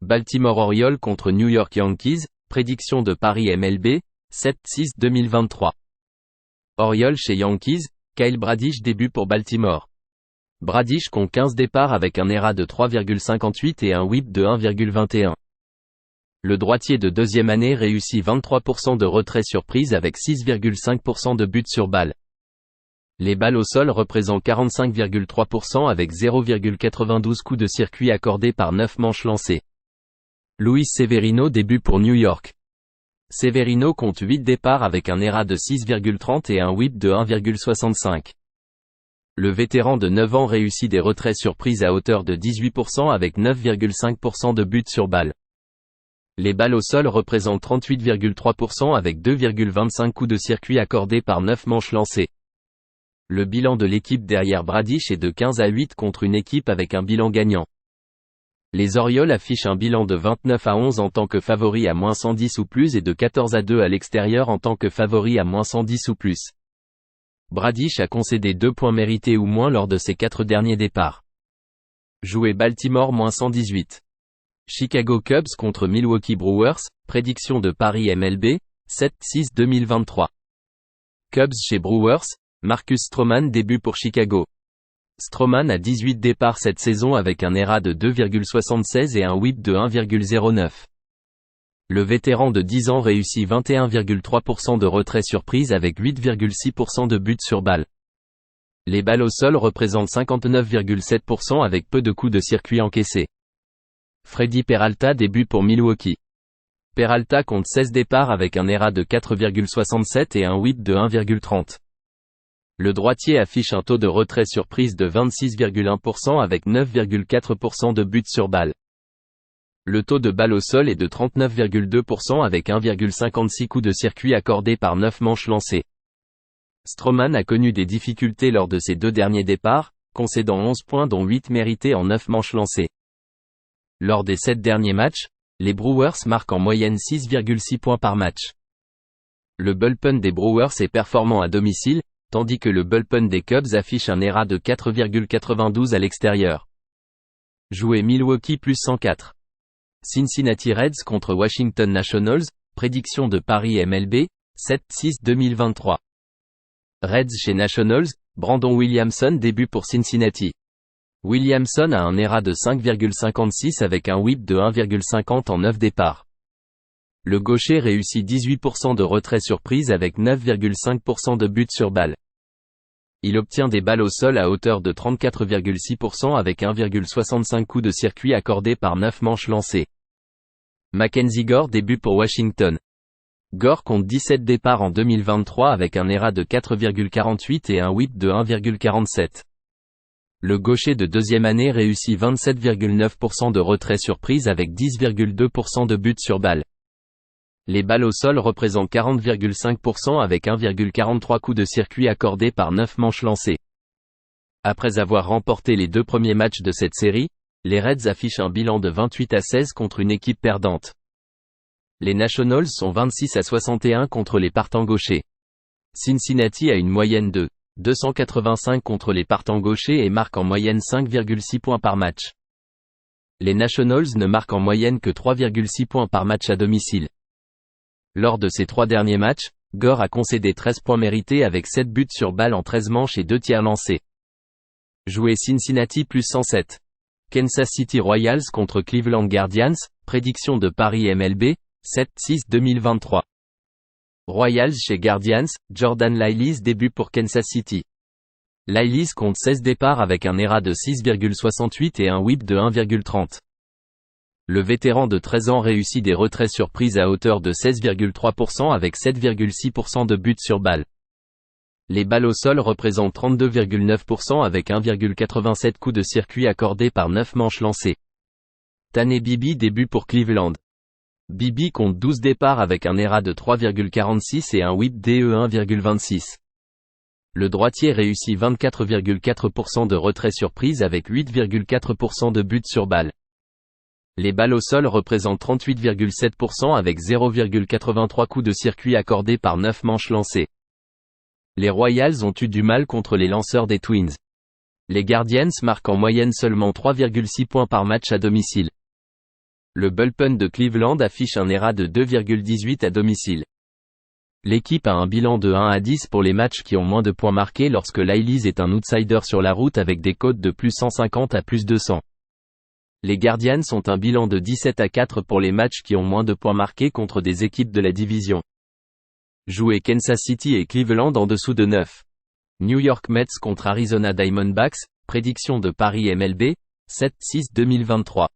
Baltimore Orioles contre New York Yankees, prédiction de Paris MLB, 7-6-2023. Orioles chez Yankees, Kyle Bradish début pour Baltimore. Bradish compte 15 départs avec un ERA de 3,58 et un WHIP de 1,21. Le droitier de deuxième année réussit 23% de retrait surprise avec 6,5% de buts sur balle. Les balles au sol représentent 45,3% avec 0,92 coups de circuit accordés par 9 manches lancées. Luis Severino début pour New York. Severino compte 8 départs avec un ERA de 6,30 et un WHIP de 1,65. Le vétéran de 9 ans réussit des retraits surprises à hauteur de 18% avec 9,5% de buts sur balle. Les balles au sol représentent 38,3% avec 2,25 coups de circuit accordés par 9 manches lancées. Le bilan de l'équipe derrière Bradish est de 15-8 contre une équipe avec un bilan gagnant. Les Orioles affichent un bilan de 29-11 en tant que favori à -110 ou plus et de 14-2 à l'extérieur en tant que favori à -110 ou plus. Bradish a concédé 2 points mérités ou moins lors de ses 4 derniers départs. Joué Baltimore -118. Chicago Cubs contre Milwaukee Brewers, prédiction de Paris MLB, 7-6-2023. Cubs chez Brewers, Marcus Stroman début pour Chicago. Stroman a 18 départs cette saison avec un ERA de 2,76 et un WHIP de 1,09. Le vétéran de 10 ans réussit 21,3% de retrait surprise avec 8,6% de buts sur balle. Les balles au sol représentent 59,7% avec peu de coups de circuit encaissés. Freddy Peralta début pour Milwaukee. Peralta compte 16 départs avec un ERA de 4,67 et un WHIP de 1,30. Le droitier affiche un taux de retrait surprise de 26,1% avec 9,4% de buts sur balle. Le taux de balle au sol est de 39,2% avec 1,56 coups de circuit accordés par 9 manches lancées. Stroman a connu des difficultés lors de ses 2 derniers départs, concédant 11 points dont 8 mérités en 9 manches lancées. Lors des 7 derniers matchs, les Brewers marquent en moyenne 6,6 points par match. Le bullpen des Brewers est performant à domicile, tandis que le bullpen des Cubs affiche un ERA de 4,92 à l'extérieur. Joué Milwaukee +104. Cincinnati Reds contre Washington Nationals, prédiction de Paris MLB, 7-6-2023. Reds chez Nationals, Brandon Williamson début pour Cincinnati. Williamson a un ERA de 5,56 avec un WHIP de 1,50 en 9 départs. Le gaucher réussit 18% de retrait surprise avec 9,5% de buts sur balle. Il obtient des balles au sol à hauteur de 34,6% avec 1,65 coups de circuit accordés par 9 manches lancées. Mackenzie Gore début pour Washington. Gore compte 17 départs en 2023 avec un ERA de 4,48 et un WHIP de 1,47. Le gaucher de deuxième année réussit 27,9% de retrait surprise avec 10,2% de buts sur balle. Les balles au sol représentent 40,5% avec 1,43 coups de circuit accordés par 9 manches lancées. Après avoir remporté les 2 premiers matchs de cette série, les Reds affichent un bilan de 28-16 contre une équipe perdante. Les Nationals sont 26-61 contre les partants gauchers. Cincinnati a une moyenne de 285 contre les partants gauchers et marque en moyenne 5,6 points par match. Les Nationals ne marquent en moyenne que 3,6 points par match à domicile. Lors de ces 3 derniers matchs, Gore a concédé 13 points mérités avec 7 buts sur balle en 13 manches et 2 tirs lancés. Joué Cincinnati +107. Kansas City Royals contre Cleveland Guardians, prédiction de Paris MLB, 7-6-2023. Royals chez Guardians, Jordan Lyles début pour Kansas City. Lyles compte 16 départs avec un ERA de 6,68 et un WHIP de 1,30. Le vétéran de 13 ans réussit des retraits surprises à hauteur de 16,3% avec 7,6% de buts sur balle. Les balles au sol représentent 32,9% avec 1,87 coups de circuit accordés par 9 manches lancées. Tane Bibi début pour Cleveland. Bibi compte 12 départs avec un ERA de 3,46 et un WHIP de 1,26. Le droitier réussit 24,4% de retrait surprise avec 8,4% de buts sur balle. Les balles au sol représentent 38,7% avec 0,83 coups de circuit accordés par 9 manches lancées. Les Royals ont eu du mal contre les lanceurs des Twins. Les Guardians marquent en moyenne seulement 3,6 points par match à domicile. Le bullpen de Cleveland affiche un ERA de 2,18 à domicile. L'équipe a un bilan de 1 à 10 pour les matchs qui ont moins de points marqués lorsque l'Ailys est un outsider sur la route avec des cotes de plus 150 à plus 200. Les Guardians ont un bilan de 17 à 4 pour les matchs qui ont moins de points marqués contre des équipes de la division. Jouer Kansas City et Cleveland en dessous de 9. New York Mets contre Arizona Diamondbacks, prédiction de Paris MLB, 7-6-2023.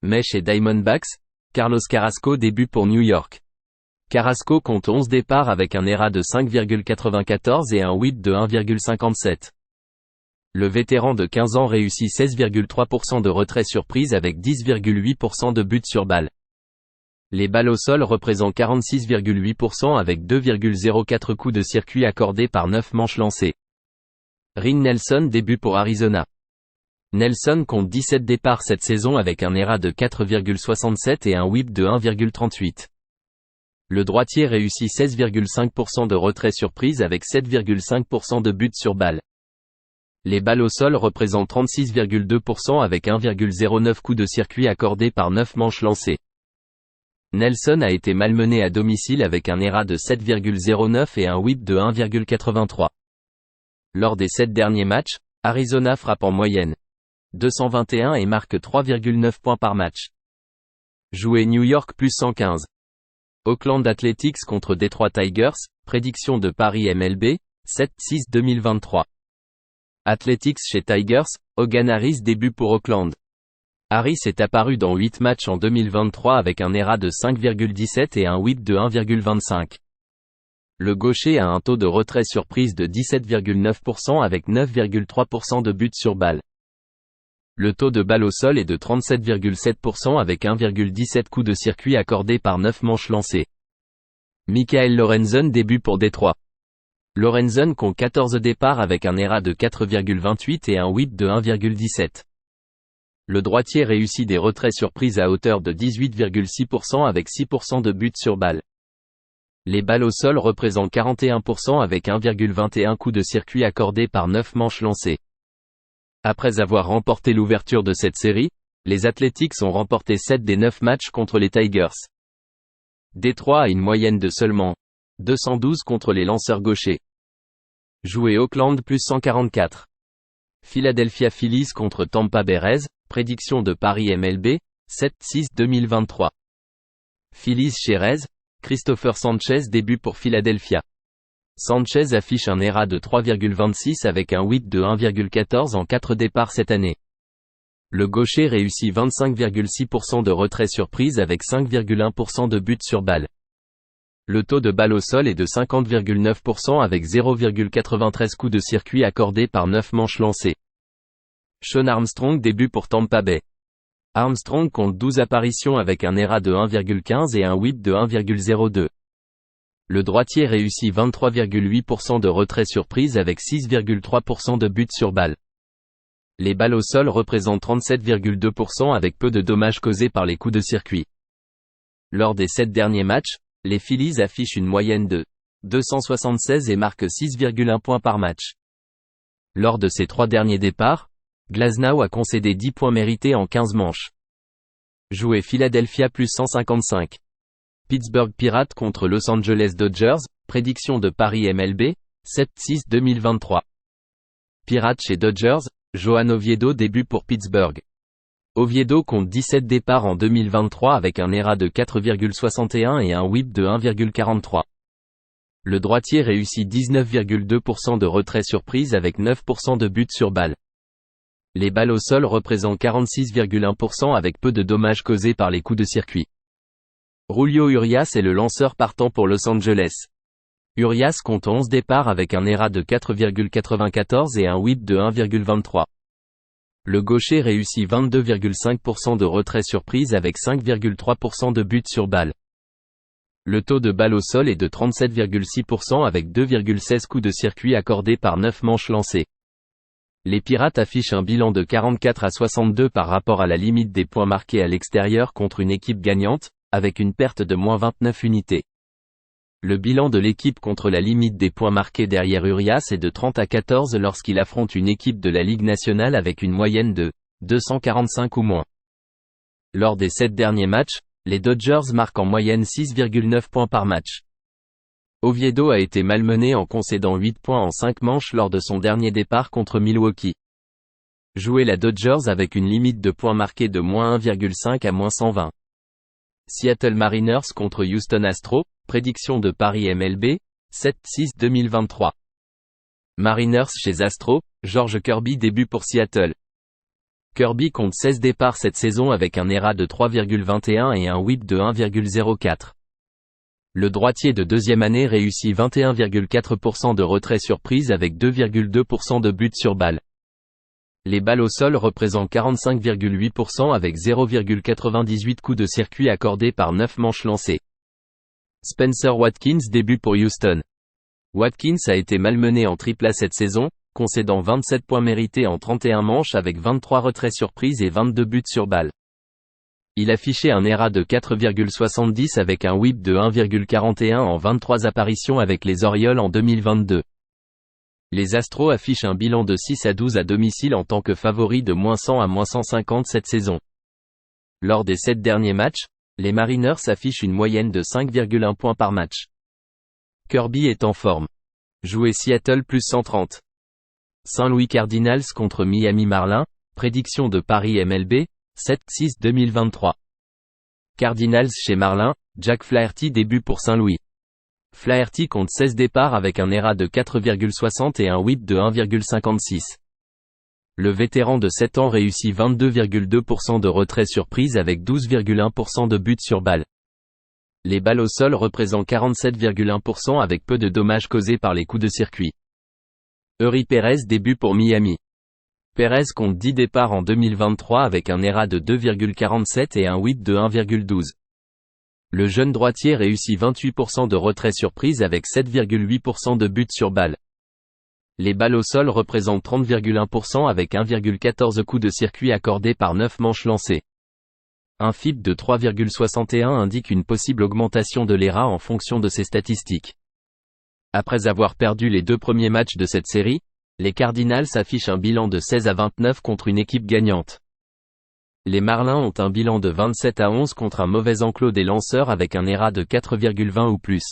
Mets et Diamondbacks, Carlos Carrasco débute pour New York. Carrasco compte 11 départs avec un ERA de 5,94 et un WHIP de 1,57. Le vétéran de 15 ans réussit 16,3% de retrait surprise avec 10,8% de buts sur balle. Les balles au sol représentent 46,8% avec 2,04 coups de circuit accordés par 9 manches lancées. Rin Nelson débute pour Arizona. Nelson compte 17 départs cette saison avec un ERA de 4,67 et un WHIP de 1,38. Le droitier réussit 16,5% de retrait surprise avec 7,5% de buts sur balle. Les balles au sol représentent 36,2% avec 1,09 coups de circuit accordés par 9 manches lancées. Nelson a été malmené à domicile avec un ERA de 7,09 et un WHIP de 1,83. Lors des 7 derniers matchs, Arizona frappe en moyenne 221 et marque 3,9 points par match. Jouer New York plus 115. Oakland Athletics contre Detroit Tigers, prédiction de Paris MLB, 7-6-2023. Athletics chez Tigers, Hogan Harris débute pour Oakland. Harris est apparu dans 8 matchs en 2023 avec un ERA de 5,17 et un WHIP de 1,25. Le gaucher a un taux de retrait surprise de 17,9% avec 9,3% de buts sur balle. Le taux de balle au sol est de 37,7% avec 1,17 coups de circuit accordés par 9 manches lancées. Michael Lorenzen débute pour Détroit. Lorenzen compte 14 départs avec un ERA de 4,28 et un WHIP de 1,17. Le droitier réussit des retraits surprises à hauteur de 18,6% avec 6% de buts sur balle. Les balles au sol représentent 41% avec 1,21 coups de circuit accordés par 9 manches lancées. Après avoir remporté l'ouverture de cette série, les Athletics ont remporté 7 des 9 matchs contre les Tigers. Détroit a une moyenne de seulement 212 contre les lanceurs gauchers. Jouer Oakland plus 144. Philadelphia Phillies contre Tampa Bay Rays, prédiction de Paris MLB, 7-6-2023. Phillies chez Rays, Christopher Sanchez débute pour Philadelphia. Sanchez affiche un ERA de 3,26 avec un WHIP de 1,14 en 4 départs cette année. Le gaucher réussit 25,6% de retrait surprise avec 5,1% de buts sur balle. Le taux de balle au sol est de 50,9% avec 0,93 coups de circuit accordés par 9 manches lancées. Shawn Armstrong débute pour Tampa Bay. Armstrong compte 12 apparitions avec un ERA de 1,15 et un WHIP de 1,02. Le droitier réussit 23,8% de retrait surprise avec 6,3% de buts sur balle. Les balles au sol représentent 37,2% avec peu de dommages causés par les coups de circuit. Lors des 7 derniers matchs, les Phillies affichent une moyenne de 276 et marquent 6,1 points par match. Lors de ces 3 derniers départs, Glasnow a concédé 10 points mérités en 15 manches. Jouer Philadelphia plus 155. Pittsburgh Pirates contre Los Angeles Dodgers, prédiction de Paris MLB, 7-6-2023. Pirates chez Dodgers, Johan Oviedo débute pour Pittsburgh. Oviedo compte 17 départs en 2023 avec un ERA de 4,61 et un WHIP de 1,43. Le droitier réussit 19,2% de retrait surprise avec 9% de buts sur balle. Les balles au sol représentent 46,1% avec peu de dommages causés par les coups de circuit. Julio Urias est le lanceur partant pour Los Angeles. Urias compte 11 départs avec un ERA de 4,94 et un WHIP de 1,23. Le gaucher réussit 22,5% de retrait surprise avec 5,3% de buts sur balle. Le taux de balle au sol est de 37,6% avec 2,16 coups de circuit accordés par 9 manches lancées. Les Pirates affichent un bilan de 44 à 62 par rapport à la limite des points marqués à l'extérieur contre une équipe gagnante, avec une perte de moins 29 unités. Le bilan de l'équipe contre la limite des points marqués derrière Urias est de 30 à 14 lorsqu'il affronte une équipe de la Ligue nationale avec une moyenne de 245 ou moins. Lors des 7 derniers matchs, les Dodgers marquent en moyenne 6,9 points par match. Oviedo a été malmené en concédant 8 points en 5 manches lors de son dernier départ contre Milwaukee. Jouer la Dodgers avec une limite de points marqués de -1,5 à -120. Seattle Mariners contre Houston Astros, prédiction de Paris MLB, 7-6-2023. Mariners chez Astros, George Kirby début pour Seattle. Kirby compte 16 départs cette saison avec un ERA de 3,21 et un WHIP de 1,04. Le droitier de deuxième année réussit 21,4% de retrait surprise avec 2,2% de buts sur balle. Les balles au sol représentent 45,8% avec 0,98 coups de circuit accordés par 9 manches lancées. Spencer Watkins début pour Houston. Watkins a été malmené en tripla cette saison, concédant 27 points mérités en 31 manches avec 23 retraits surprises et 22 buts sur balle. Il affichait un ERA de 4,70 avec un WHIP de 1,41 en 23 apparitions avec les Orioles en 2022. Les Astros affichent un bilan de 6-12 à domicile en tant que favoris de -100 à -150 cette saison. Lors des 7 derniers matchs, les Mariners affichent une moyenne de 5,1 points par match. Kirby est en forme. Jouer Seattle plus 130. Saint-Louis Cardinals contre Miami Marlins, prédiction de Paris MLB, 7-6-2023. Cardinals chez Marlins, Jack Flaherty début pour Saint-Louis. Flaherty compte 16 départs avec un ERA de 4,60 et un WHIP de 1,56. Le vétéran de 7 ans réussit 22,2% de retrait surprise avec 12,1% de buts sur balle. Les balles au sol représentent 47,1% avec peu de dommages causés par les coups de circuit. Eury Perez début pour Miami. Perez compte 10 départs en 2023 avec un ERA de 2,47 et un WHIP de 1,12. Le jeune droitier réussit 28% de retrait surprise avec 7,8% de buts sur balle. Les balles au sol représentent 30,1% avec 1,14 coups de circuit accordés par 9 manches lancées. Un FIP de 3,61 indique une possible augmentation de l'ERA en fonction de ces statistiques. Après avoir perdu les 2 premiers matchs de cette série, les Cardinals affichent un bilan de 16-29 contre une équipe gagnante. Les Marlins ont un bilan de 27-11 contre un mauvais enclos des lanceurs avec un ERA de 4,20 ou plus.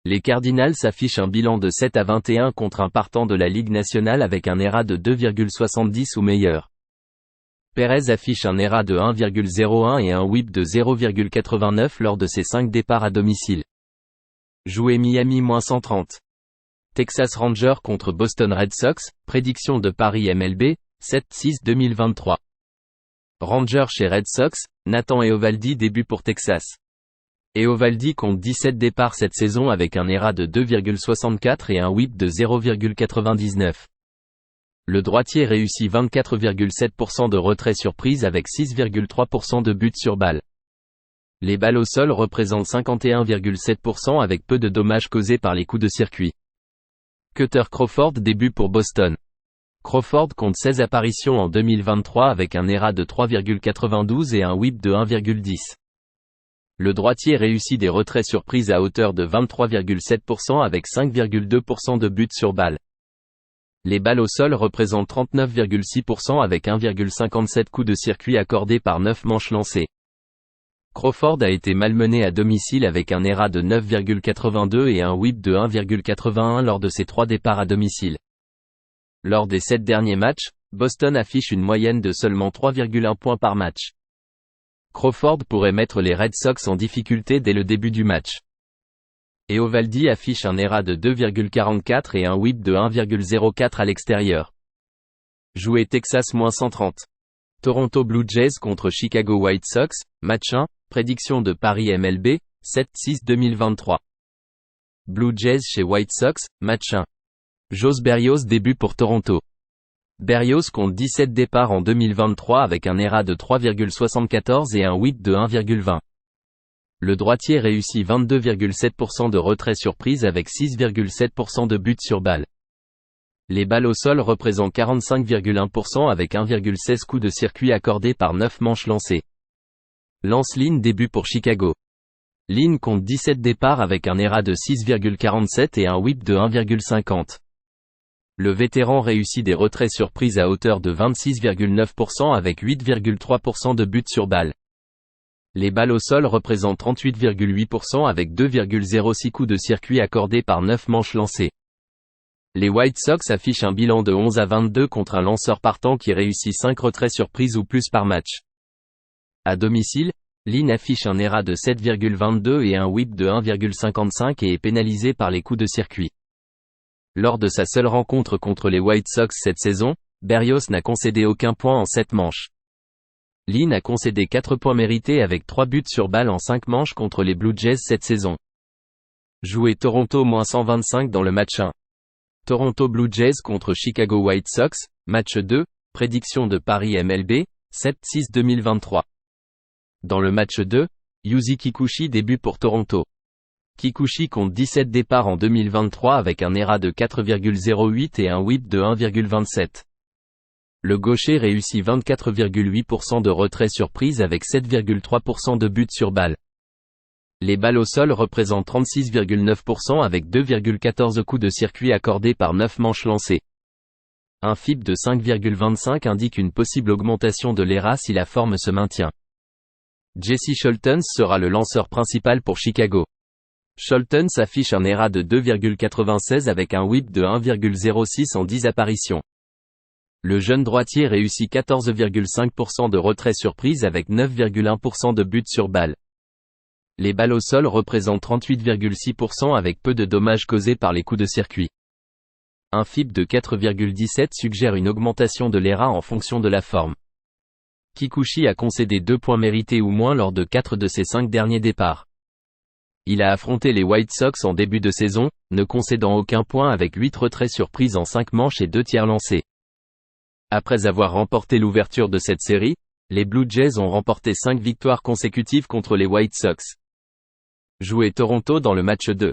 Les Cardinals affichent un bilan de 7-21 contre un partant de la Ligue nationale avec un ERA de 2,70 ou meilleur. Perez affiche un ERA de 1,01 et un WHIP de 0,89 lors de ses 5 départs à domicile. Jouer Miami -130. Texas Rangers contre Boston Red Sox, prédiction de Paris MLB, 7-6-2023. Rangers chez Red Sox, Nathan Eovaldi début pour Texas. Eovaldi compte 17 départs cette saison avec un ERA de 2,64 et un WHIP de 0,99. Le droitier réussit 24,7% de retrait surprise avec 6,3% de buts sur balle. Les balles au sol représentent 51,7% avec peu de dommages causés par les coups de circuit. Kutter Crawford début pour Boston. Crawford compte 16 apparitions en 2023 avec un ERA de 3,92 et un WHIP de 1,10. Le droitier réussit des retraits surprises à hauteur de 23,7% avec 5,2% de buts sur balle. Les balles au sol représentent 39,6% avec 1,57 coups de circuit accordés par 9 manches lancées. Crawford a été malmené à domicile avec un ERA de 9,82 et un WHIP de 1,81 lors de ses 3 départs à domicile. Lors des 7 derniers matchs, Boston affiche une moyenne de seulement 3,1 points par match. Crawford pourrait mettre les Red Sox en difficulté dès le début du match. Eovaldi affiche un ERA de 2,44 et un WHIP de 1,04 à l'extérieur. Jouer Texas -130. Toronto Blue Jays contre Chicago White Sox, match 1, prédiction de Paris MLB, 7-6-2023. Blue Jays chez White Sox, match 1. Jos Berrios début pour Toronto. Berrios compte 17 départs en 2023 avec un ERA de 3,74 et un WHIP de 1,20. Le droitier réussit 22,7% de retrait surprise avec 6,7% de buts sur balle. Les balles au sol représentent 45,1% avec 1,16 coups de circuit accordés par 9 manches lancées. Lance Lynn début pour Chicago. Lynn compte 17 départs avec un ERA de 6,47 et un WHIP de 1,50. Le vétéran réussit des retraits surprises à hauteur de 26,9% avec 8,3% de buts sur balle. Les balles au sol représentent 38,8% avec 2,06 coups de circuit accordés par 9 manches lancées. Les White Sox affichent un bilan de 11-22 contre un lanceur partant qui réussit 5 retraits surprises ou plus par match. À domicile, Lynn affiche un ERA de 7,22 et un WHIP de 1,55 et est pénalisé par les coups de circuit. Lors de sa seule rencontre contre les White Sox cette saison, Berrios n'a concédé aucun point en 7 manches. Lynn a concédé 4 points mérités avec 3 buts sur balle en 5 manches contre les Blue Jays cette saison. Joué Toronto -125 dans le match 1. Toronto Blue Jays contre Chicago White Sox, match 2, prédiction de Paris MLB, 7-6-2023. Dans le match 2, Yusei Kikuchi débute pour Toronto. Kikuchi compte 17 départs en 2023 avec un ERA de 4,08 et un WHIP de 1,27. Le gaucher réussit 24,8% de retraits surprises avec 7,3% de buts sur balle. Les balles au sol représentent 36,9% avec 2,14 coups de circuit accordés par 9 manches lancées. Un FIP de 5,25 indique une possible augmentation de l'ERA si la forme se maintient. Jesse Scholtens sera le lanceur principal pour Chicago. Scholtens affiche un ERA de 2,96 avec un WHIP de 1,06 en 10 apparitions. Le jeune droitier réussit 14,5% de retraits surprises avec 9,1% de buts sur balle. Les balles au sol représentent 38,6% avec peu de dommages causés par les coups de circuit. Un FIP de 4,17 suggère une augmentation de l'ERA en fonction de la forme. Kikuchi a concédé 2 points mérités ou moins lors de 4 de ses 5 derniers départs. Il a affronté les White Sox en début de saison, ne concédant aucun point avec 8 retraits surprises en 5 manches et 2 tiers lancés. Après avoir remporté l'ouverture de cette série, les Blue Jays ont remporté 5 victoires consécutives contre les White Sox. Joué Toronto dans le match 2.